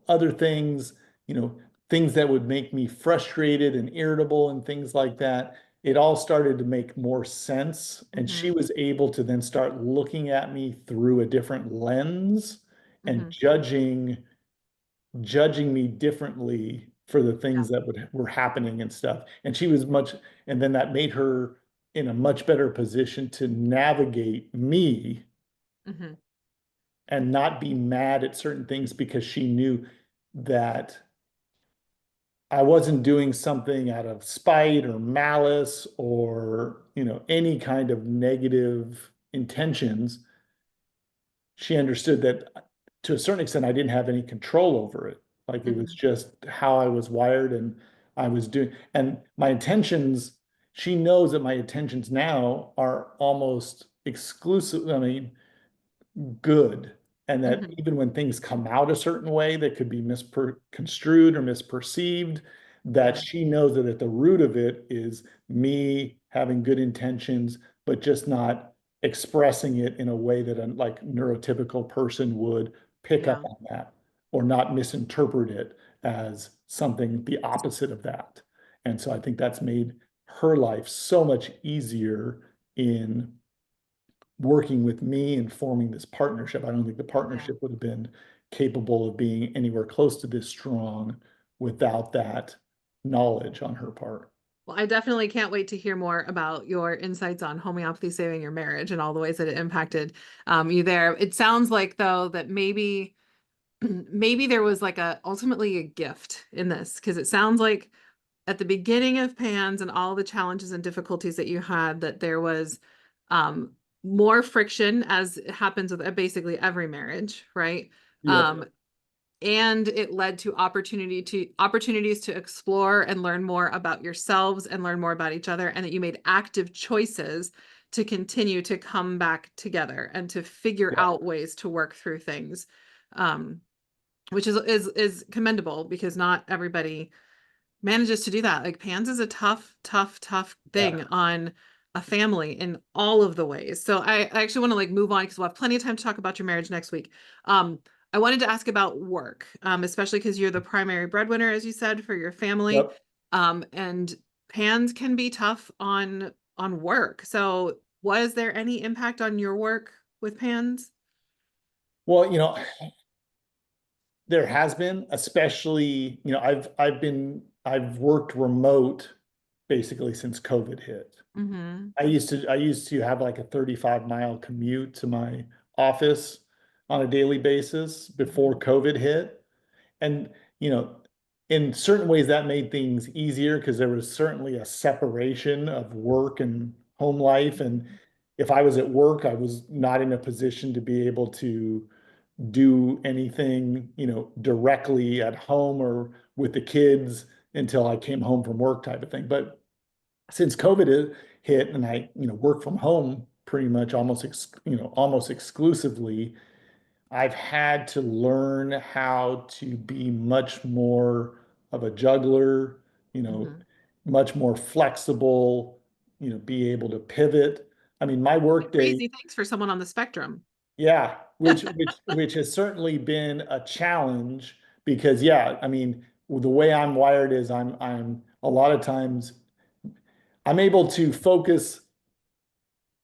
other things, you know, things that would make me frustrated and irritable and things like that, it all started to make more sense. And she Mhm. was able to then start looking at me through a different lens and Mhm. judging me differently for the Yeah. things that were happening and stuff. And she was much, and then that made her in a much better position to navigate me Mhm. and not be mad at certain things because she knew that I wasn't doing something out of spite or malice or, any kind of negative intentions. She understood that to a certain extent, I didn't have any control over it. Like it was Mhm. just how I was wired and I was doing, and my intentions, she knows that my intentions now are almost exclusive. I mean, good. And that Mhm. even when things come out a certain way that could be misconstrued or misperceived, that Yeah. she knows that at the root of it is me having good intentions, but just not expressing it in a way that a like neurotypical person would pick up Yeah. on that or not misinterpret it as something the opposite of that. And so I think that's made her life so much easier in working with me and forming this partnership. I don't think the Yeah. partnership would have been capable of being anywhere close to this strong without that knowledge on her part. Well, I definitely can't wait to hear more about your insights on homeopathy saving your marriage and all the ways that it impacted you there. It sounds like though that maybe maybe there was like a ultimately a gift in this because it sounds like at the beginning of PANS and all the challenges and difficulties that you had that there was um more friction as it happens with basically every marriage, right? Yep. Um, and it led to opportunities to explore and learn more about yourselves and learn more about each other, and that you made active choices to continue to come back together and to figure Yeah. out ways to work through things, um, which is commendable because not everybody manages to do that. Like PANS is a tough, tough, tough Yeah. thing on a family in all of the ways. So I actually want to like move on because we'll have plenty of time to talk about your marriage next week. I wanted to ask about work, especially because you're the primary breadwinner, as you said, for your family. Yep. And PANS can be tough on work. So was there any impact on your work with PANS? Well, there has been, especially, I've worked remote basically since COVID hit. Mm-hmm. I used to have like a 35-mile commute to my office on a daily basis before COVID hit. And, you know, in certain ways that made things easier because there was certainly a separation of work and home life. And if I was at work, I was not in a position to be able to do anything, directly at home or with the kids until I came home from work type of thing. But since COVID hit and I, work from home pretty much almost exclusively, I've had to learn how to be much more of a juggler, Mm-hmm. much more flexible, be able to pivot. I mean, my work day, Crazy things for someone on the spectrum. yeah, which has certainly been a challenge because yeah, I mean, the way I'm wired is I'm a lot of times I'm able to focus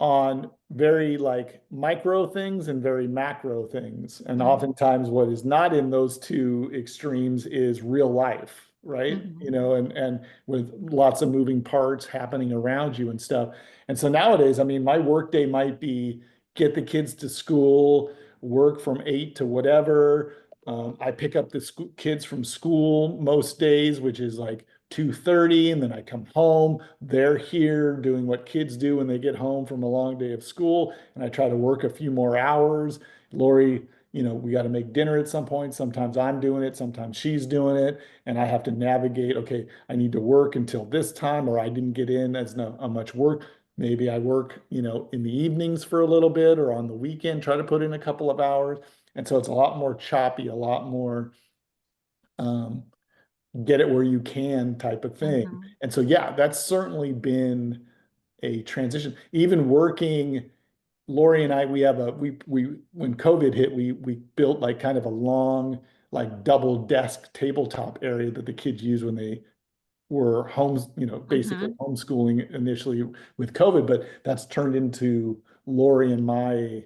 on very like micro things and very macro things. And Mm-hmm. oftentimes what is not in those two extremes is real life, right? Mm-hmm. And with lots of moving parts happening around you and stuff. And so nowadays, I mean, my workday might be get the kids to school, work from 8 to whatever. I pick up the kids from school most days, which is like 2:30, and then I come home. They're here doing what kids do when they get home from a long day of school, and I try to work a few more hours. Lori, we got to make dinner at some point. Sometimes I'm doing it, sometimes she's doing it, and I have to navigate, okay, I need to work until this time, or I didn't get in as much work. Maybe I work, in the evenings for a little bit or on the weekend, try to put in a couple of hours. And so it's a lot more choppy, a lot more um, get it where you can type of thing. Mm-hmm. And so, yeah, that's certainly been a transition. Even working, Lori and I, we have a we when COVID hit, we built like kind of a long like double desk tabletop area that the kids use when they were homes, basically Mhm. homeschooling initially with COVID, but that's turned into Lori and my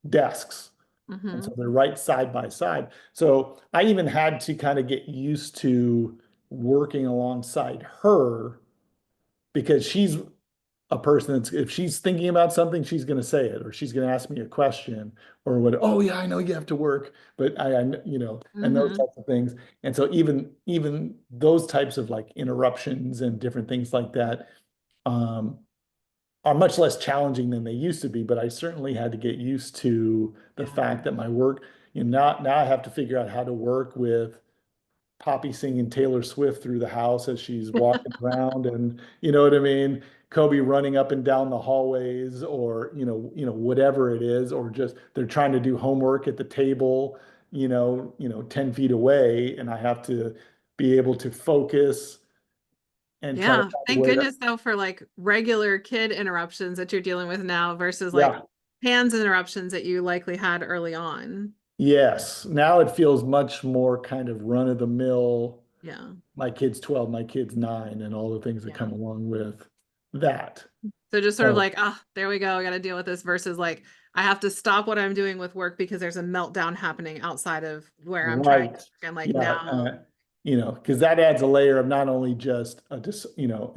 desks. And so Mhm. they're right side by side. So I even had to kind of get used to working alongside her because she's a person that's, if she's thinking about something, she's going to say it, or she's going to ask me a question, or what, oh yeah, I know you have to work, but and those Mhm. types of things. And so even those types of like interruptions and different things like that um, are much less challenging than they used to be. But I certainly had to get used to the Yeah. fact that my work, now I have to figure out how to work with Poppy singing Taylor Swift through the house as she's walking around, and you know what I mean? Kobe running up and down the hallways, or whatever it is, or just they're trying to do homework at the table, 10 feet away, and I have to be able to focus and try to Yeah. find a Thank way to, goodness though for like regular kid interruptions that you're dealing with now versus like yeah, hands interruptions that you likely had early on. yes. Now it feels much more kind of run of the mill. Yeah. My kid's 12, my kid's 9, and all the things that Yeah. come along with that. So just sort of So, like, ah, there we go. I got to deal with this versus like, I have to stop what I'm doing with work because there's a meltdown happening outside of where I'm trying to right. work. And like Yeah. now, Because that adds a layer of not only just an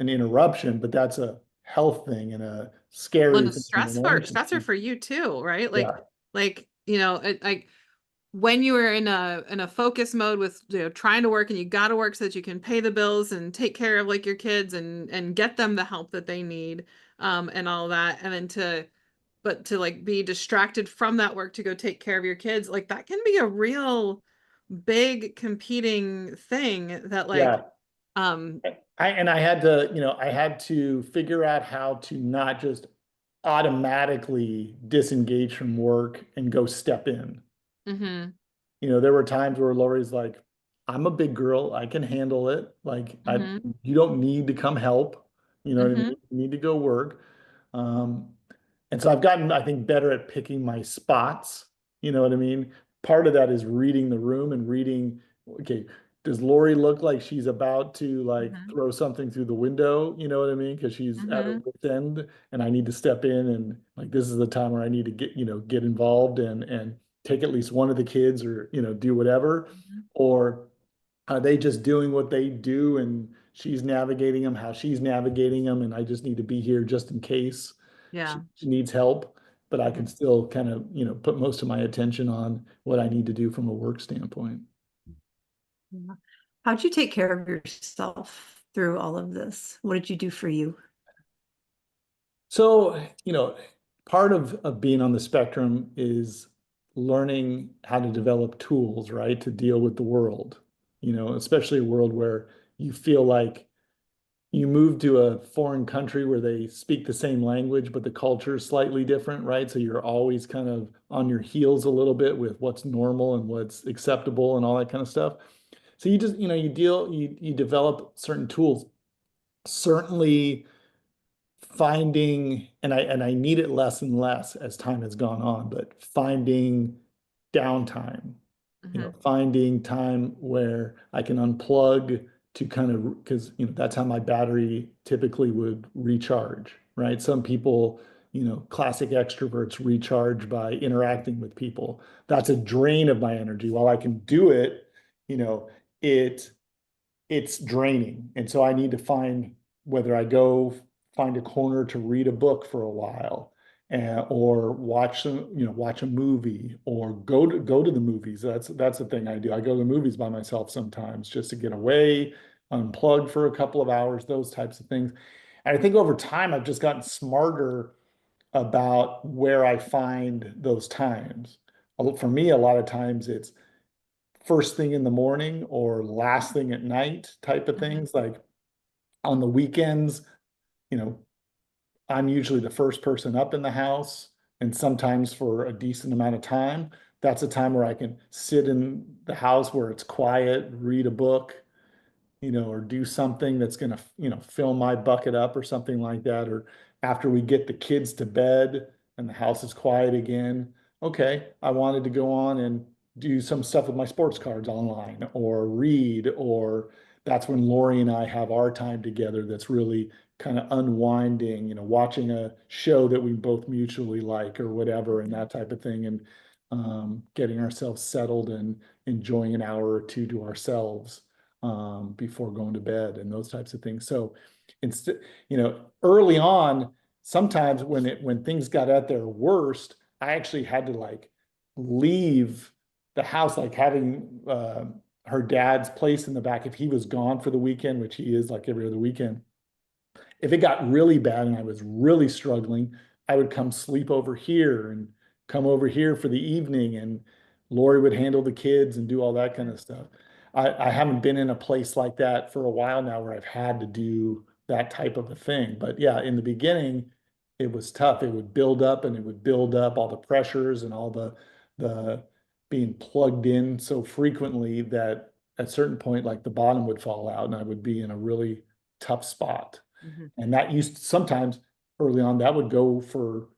interruption, but that's a health thing and a well, scary and a thing in an anxious stressor thing. for you too, right? Yeah. Like when you are in a focus mode with trying to work and you got to work so that you can pay the bills and take care of like your kids and get them the help that they need and all that and then to like be distracted from that work to go take care of your kids like that can be a real big competing thing that like Yeah. um I had to, I had to figure out how to not just automatically disengage from work and go step in. mhm There were times where Lori's like, I'm a big girl, I can handle it. Like, mhm you don't need to come help. You know what I mean? mhm You need to go work. Um, and so I've gotten, I think, better at picking my spots. You know what I mean? Part of that is reading the room and reading, okay, does Lori look like she's about to like mhm throw something through the window? You know what I mean? Because she's at her mhm wit's end and I need to step in, and like this is the time where I need to get involved and take at least one of the kids, or do whatever. mhm. Or are they just doing what they do and she's navigating them how she's navigating them, and I just need to be here just in case Yeah. she needs help, but I can Mhm. still kind of, put most of my attention on what I need to do from a work standpoint. Yeah. How'd you take care of yourself through all of this? What did you do for you? So, part of being on the spectrum is learning how to develop tools, right, to deal with the world, especially a world where you feel like you move to a foreign country where they speak the same language, but the culture is slightly different, right? So you're always kind of on your heels a little bit with what's normal and what's acceptable and all that kind of stuff. So you just, you develop certain tools. Certainly finding, and I need it less and less as time has gone on, but finding downtime, Mhm. finding time where I can unplug to kind of, because that's how my battery typically would recharge, right? Some people, classic extroverts recharge by interacting with people. That's a drain of my energy. While I can do it, you know, it it's draining. And so I need to find, whether I go find a corner to read a book for a while, or watch a movie, or go to the movies. That's the thing I do. I go to the movies by myself sometimes just to get away, unplug for a couple of hours, those types of things. And I think over time I've just gotten smarter about where I find those times. For me, a lot of times it's first thing in the morning or last thing at night type of Mhm. things. Like on the weekends, you know, I'm usually the first person up in the house, and sometimes for a decent amount of time. That's a time where I can sit in the house where it's quiet, read a book, or do something that's going to, fill my bucket up or something like that. Or after we get the kids to bed and the house is quiet again, okay, I wanted to go on and do some stuff with my sports cards online or read, or that's when Lori and I have our time together that's really kind of unwinding, watching a show that we both mutually like or whatever, and that type of thing, and getting ourselves settled and enjoying an hour or two to ourselves before going to bed and those types of things. So instead, early on, sometimes when things got at their worst, I actually had to like leave the house, like having her dad's place in the back. If he was gone for the weekend, which he is like every other weekend, if it got really bad and I was really struggling, I would come sleep over here and come over here for the evening, and Lori would handle the kids and do all that kind of stuff. I haven't been in a place like that for a while now where I've had to do that type of a thing. But yeah, in the beginning, it was tough. It would build up and it would build up all the pressures and all the being plugged in so frequently that at a certain point, like the bottom would fall out and I would be in a really tough spot. Mhm. And that used sometimes early on, that would go for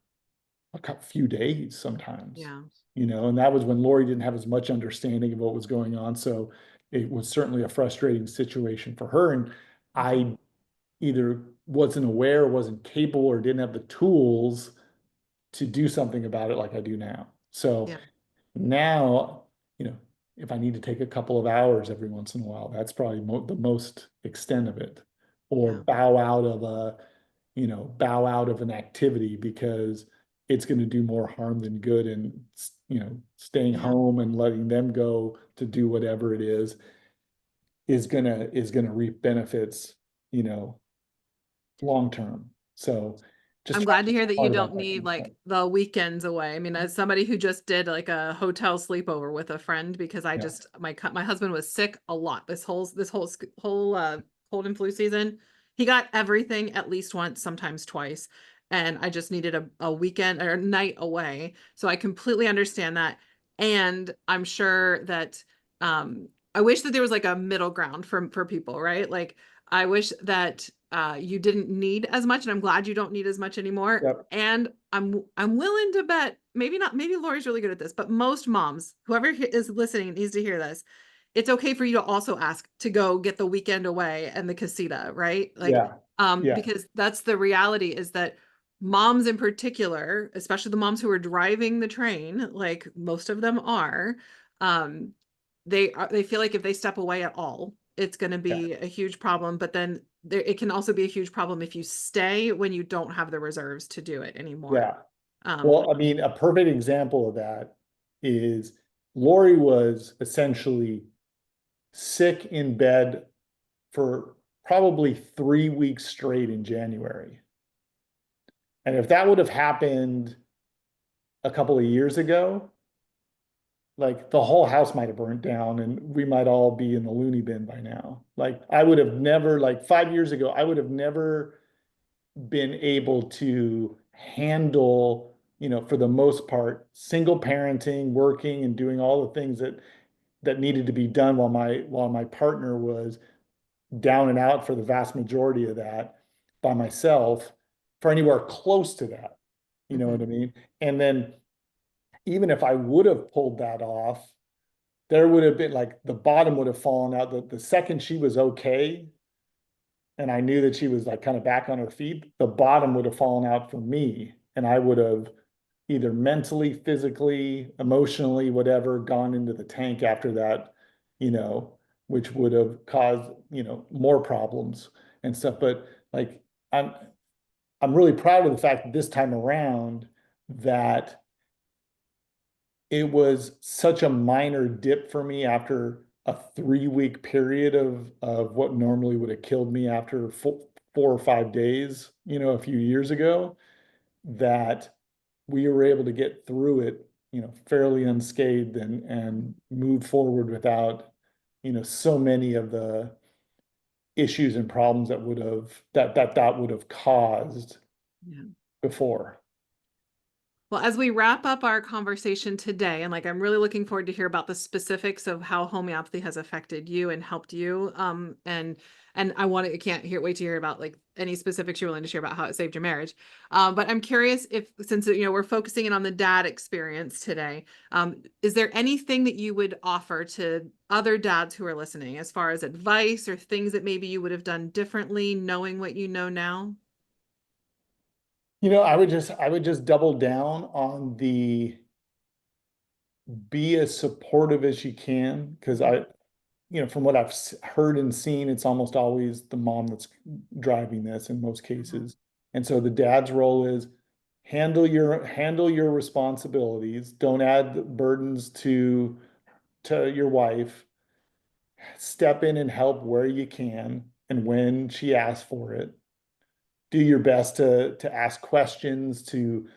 a few days sometimes, Yeah. and that was when Lori didn't have as much understanding of what was going on. So it was certainly a frustrating situation for her. And I either wasn't aware, wasn't capable, or didn't have the tools to do something about it like I do now. So Yeah. now, if I need to take a couple of hours every once in a while, that's probably the most extent of it. Or Yeah. bow out of an activity because it's going to do more harm than good. And, staying Yeah. home and letting them go to do whatever it is gonna reap benefits, long term. So just I'm trying glad to to be hear that you smart about don't that need kind of like stuff. the weekends away. I mean, as somebody who just did like a hotel sleepover with a friend, because Yeah. my husband was sick a lot this whole cold and flu season. He got everything at least once, sometimes twice, and I just needed a weekend or a night away. So I completely understand that, and I'm sure that I wish that there was like a middle ground for people, right? Like I wish that you didn't need as much, and I'm glad you don't need as much anymore. Yep. And I'm willing to bet, maybe not, maybe Lori's really good at this, but most moms, whoever is listening needs to hear this. It's okay for you to also ask to go get the weekend away and the casita, right? Like, Yeah. Yeah. because that's the reality is that moms in particular, especially the moms who are driving the train, like most of them are, um, they feel like if they step away at all, it's going to Yeah. be a huge problem. But then it can also be a huge problem if you stay when you don't have the reserves to do it anymore. Yeah. Um, Well, I mean, a perfect example of that is Lori was essentially sick in bed for probably 3 weeks straight in January. And if that would have happened a couple of years ago, like the whole house might have burnt down and we might all be in the loony bin by now. Like I would have never, like 5 years ago, I would have never been able to handle, for the most part, single parenting, working and doing all the things that needed to be done while my partner was down and out for the vast majority of that by myself for anywhere close to that. You know what I mean? And then even if I would have pulled that off, there would have been like the bottom would have fallen out. The second she was okay, and I knew that she was like kind of back on her feet, the bottom would have fallen out for me. And I would have either mentally, physically, emotionally, whatever, gone into the tank after that, you know, which would have caused, more problems and stuff. But like I'm really proud of the fact that this time around that it was such a minor dip for me after a 3 week period of what normally would have killed me after 4 or 5 days, a few years ago, that we were able to get through it, fairly unscathed and move forward without, so many of the issues and problems that would have caused yeah. before. Well, as we wrap up our conversation today, and like I'm really looking forward to hear about the specifics of how homeopathy has affected you and helped you. And I can't wait to hear about like any specifics you're willing to share about how it saved your marriage. But I'm curious if, since we're focusing in on the dad experience today, is there anything that you would offer to other dads who are listening as far as advice or things that maybe you would have done differently, knowing what you know now? I would just double down on the be as supportive as you can, because from what I've heard and seen, it's almost always the mom that's driving this in most cases. And so the dad's role is handle your responsibilities. Don't add burdens to your wife. Step in and help where you can and when she asks for it. Do your best to ask questions, you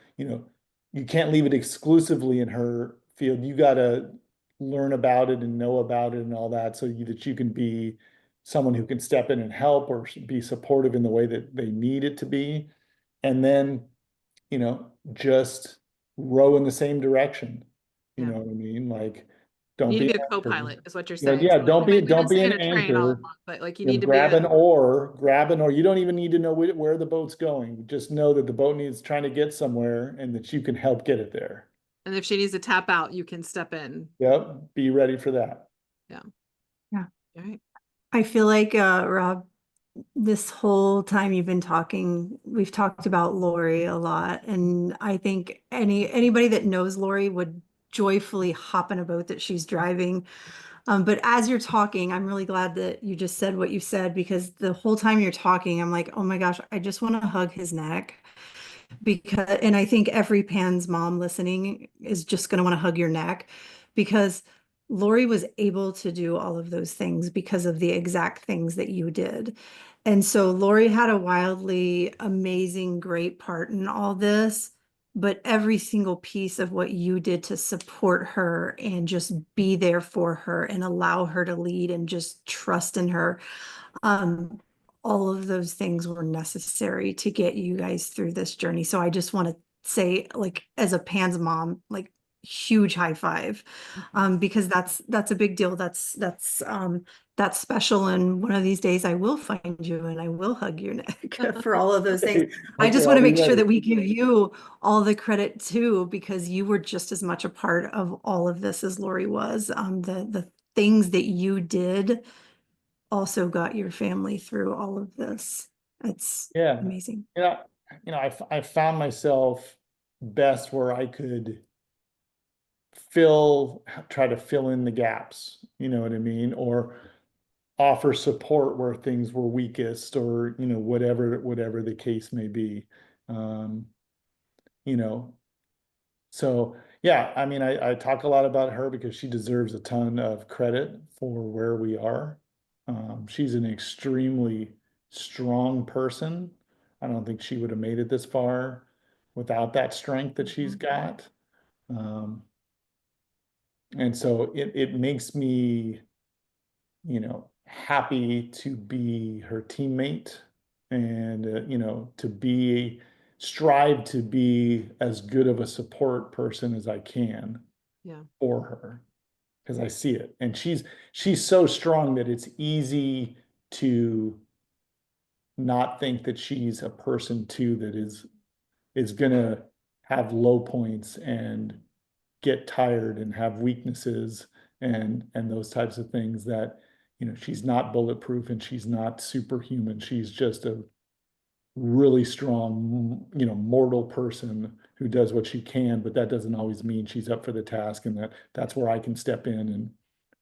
can't leave it exclusively in her field. You got to learn about it and know about it and all that, that you can be someone who can step in and help or be supportive in the way that they need it to be. And then, just row in the same direction. You Yeah. know what I mean? Like, You don't need to be be a an anchor. co-pilot is what you're saying. Yeah, So like, we've been don't be sitting an in a train all anchor. along, but like you need to be Grab a, an oar, grab an oar. You don't even need to know where the boat's going. Just know that the boat needs trying to get somewhere and that you can help get it there. and if she needs to tap out, you can step in. Yep, be ready for that. Yeah. Yeah. All right. I feel like, Rob, this whole time you've been talking, we've talked about Lori a lot. And I think anybody that knows Lori would joyfully hop in a boat that she's driving. But as you're talking, I'm really glad that you just said what you said, because the whole time you're talking, I'm like, oh my gosh, I just want to hug his neck. And I think every Pan's mom listening is just going to want to hug your neck, because Lori was able to do all of those things because of the exact things that you did. And so Lori had a wildly amazing, great part in all this, but every single piece of what you did to support her and just be there for her and allow her to lead and just trust in her, um, all of those things were necessary to get you guys through this journey. So I just want to say, like, as a Pan's mom, like, huge high five, because that's a big deal. That's special. And one of these days I will find you and I will hug your neck for all of those things. I Okay, just want I'll to be make sure ready. that we give you all the credit too, because you were just as much a part of all of this as Lori was. The things that you did also got your family through all of this. It's Yeah. amazing. Yeah. I found myself best where I could try to fill in the gaps, you know what I mean? Or offer support where things were weakest, or, whatever the case may be. Um, you know, So yeah, I mean, I talk a lot about her because she deserves a ton of credit for where we are. She's an extremely strong person. I don't think she would have made it this far without that strength that she's got. Um, and so it makes me, happy to be her teammate and, strive to be as good of a support person as I can Yeah. for her, because I see it. And she's so strong that it's easy to not think that she's a person too that is gonna have low points and get tired and have weaknesses and those types of things, that she's not bulletproof and she's not superhuman. She's just a really strong, mortal person who does what she can, but that doesn't always mean she's up for the task, and that's where I can step in and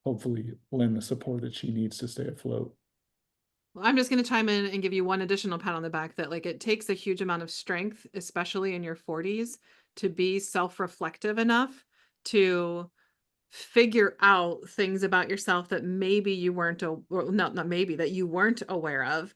hopefully lend the support that she needs to stay afloat. Well, I'm just going to chime in and give you one additional pat on the back that like it takes a huge amount of strength, especially in your 40s, to be self-reflective enough to figure out things about yourself that maybe you weren't, or not maybe, that you weren't aware of,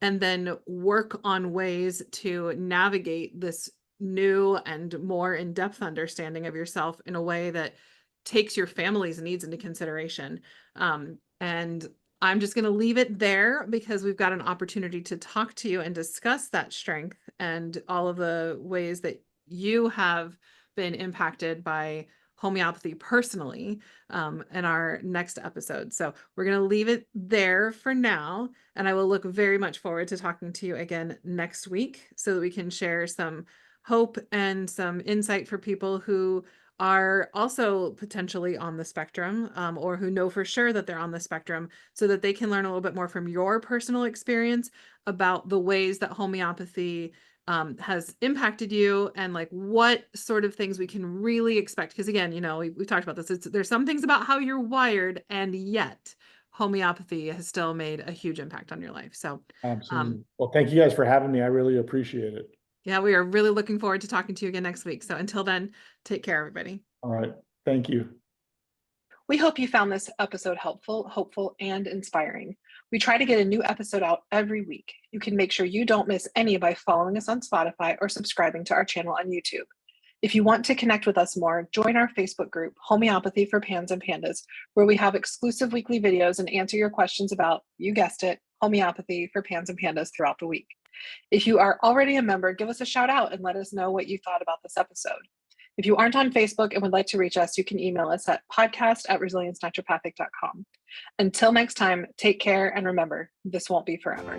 and then work on ways to navigate this new and more in-depth understanding of yourself in a way that takes your family's needs into consideration. And I'm just going to leave it there because we've got an opportunity to talk to you and discuss that strength and all of the ways that you have been impacted by homeopathy personally in our next episode. So we're going to leave it there for now. And I will look very much forward to talking to you again next week so that we can share some hope and some insight for people who are also potentially on the spectrum or who know for sure that they're on the spectrum so that they can learn a little bit more from your personal experience about the ways that homeopathy has impacted you and like what sort of things we can really expect. Because again, we've talked about this. There's some things about how you're wired, and yet homeopathy has still made a huge impact on your life. So Absolutely. Well, thank you guys for having me. I really appreciate it. yeah, we are really looking forward to talking to you again next week. So until then, take care, everybody. All right. Thank you. We hope you found this episode helpful, hopeful, and inspiring. We try to get a new episode out every week. You can make sure you don't miss any by following us on Spotify or subscribing to our channel on YouTube. If you want to connect with us more, join our Facebook group, Homeopathy for Pans and Pandas, where we have exclusive weekly videos and answer your questions about, you guessed it, homeopathy for pans and pandas throughout the week. If you are already a member, give us a shout out and let us know what you thought about this episode. If you aren't on Facebook and would like to reach us, you can email us at podcast@resiliencenaturopathic.com. Until next time, take care and remember, this won't be forever.